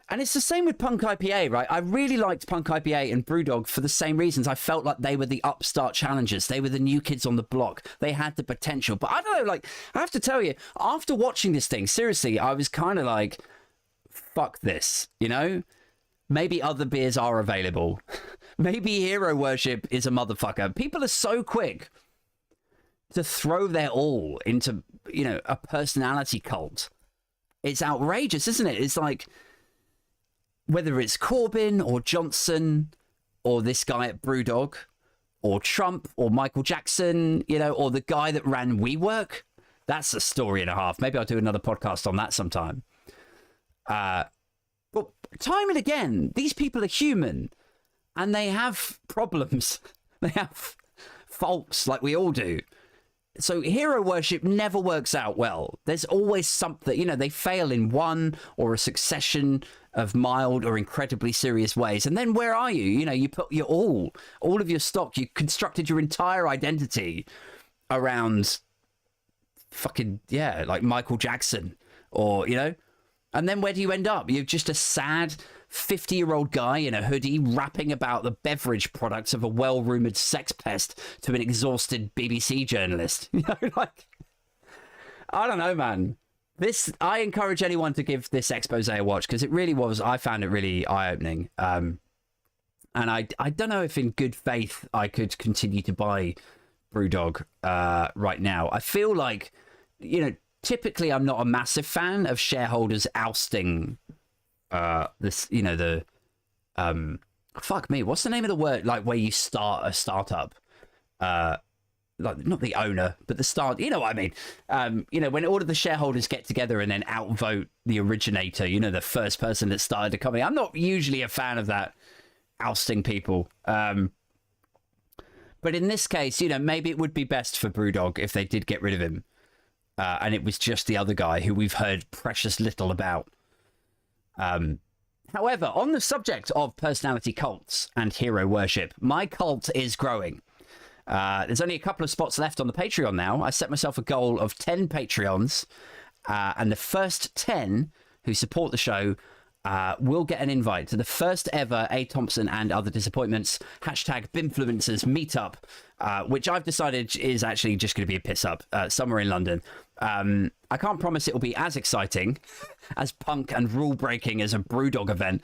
A: And it's the same with Punk IPA, right? I really liked Punk IPA and Brewdog for the same reasons. I felt like they were the upstart challengers. They were the new kids on the block. They had the potential. But I don't know, like, I have to tell you, after watching this thing, seriously, I was kind of like, fuck this, you know? Maybe other beers are available. Maybe hero worship is a motherfucker. People are so quick to throw their all into, you know, a personality cult. It's outrageous, isn't it? It's like, whether it's Corbyn or Johnson or this guy at Brewdog or Trump or Michael Jackson, you know, or the guy that ran WeWork, that's a story and a half. Maybe I'll do another podcast on that sometime. But time and again, these people are human and they have problems. They have faults like we all do. So hero worship never works out well. There's always something, you know, they fail in one or a succession of mild or incredibly serious ways. And then where are you? You know, you put your all of your stock, you constructed your entire identity around fucking, yeah, like Michael Jackson or, you know, and then where do you end up? You're just a sad 50-year-old guy in a hoodie rapping about the beverage products of a well-rumoured sex pest to an exhausted BBC journalist. You know, like, I don't know, man. I encourage anyone to give this expose a watch because it really was, I found it really eye-opening. And I don't know if in good faith I could continue to buy Brewdog right now. I feel like, you know, typically I'm not a massive fan of shareholders ousting this, you know, fuck me, what's the name of the word, like where you start a startup? Like not the owner, but the start. You know what I mean? When all of the shareholders get together and then outvote the originator. The first person that started the company. I'm not usually a fan of that, ousting people. But in this case, maybe it would be best for Brewdog if they did get rid of him, and it was just the other guy who we've heard precious little about. However, on the subject of personality cults and hero worship, my cult is growing. There's only a couple of spots left on the Patreon now. I set myself a goal of 10 Patreons, and the first 10 who support the show will get an invite to the first ever A. Thompson and Other Disappointments #Bimfluencers meetup, which I've decided is actually just going to be a piss up somewhere in London. I can't promise it will be as exciting, as punk and rule breaking as a Brewdog event.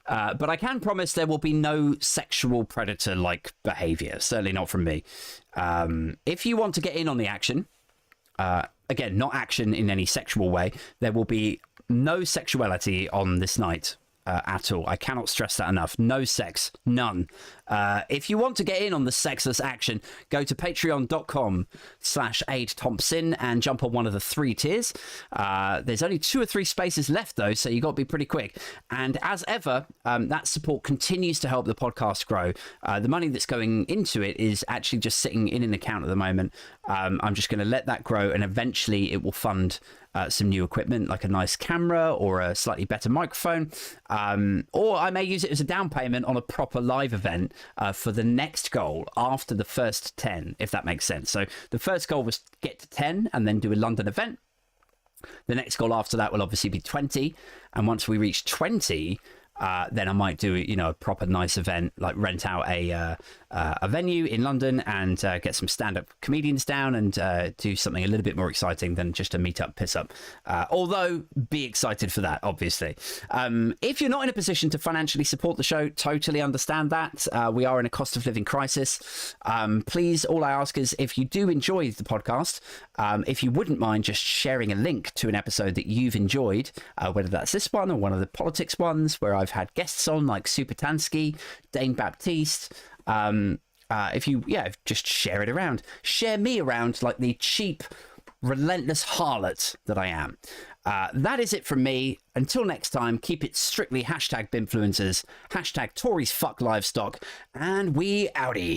A: But I can promise there will be no sexual predator-like behavior. Certainly not from me. If you want to get in on the action, again, not action in any sexual way, there will be no sexuality on this night at all. I cannot stress that enough. No sex. None. If you want to get in on the sexless action, go to patreon.com/AidThompson and jump on one of the 3 tiers. There's only 2 or 3 spaces left, though, so you got to be pretty quick. And as ever, that support continues to help the podcast grow. The money that's going into it is actually just sitting in an account at the moment. I'm just going to let that grow, and eventually it will fund some new equipment, like a nice camera or a slightly better microphone. Or I may use it as a down payment on a proper live event for the next goal after the first 10, if that makes sense. So the first goal was get to 10 and then do a London event. The next goal after that will obviously be 20. And once we reach 20, then I might do a proper nice event, like rent out a venue in London and get some stand-up comedians down and do something a little bit more exciting than just a meet-up, piss-up. Although, be excited for that, obviously. If you're not in a position to financially support the show, totally understand that. We are in a cost of living crisis. Please, all I ask is if you do enjoy the podcast, if you wouldn't mind just sharing a link to an episode that you've enjoyed, whether that's this one or one of the politics ones where I've had guests on like Supertansky, Dane Baptiste. If you just share it around, share me around like the cheap, relentless harlot that I am. That is it from me. Until next time, keep it strictly #Bimfluencers, #Tories fuck livestock, and we outie.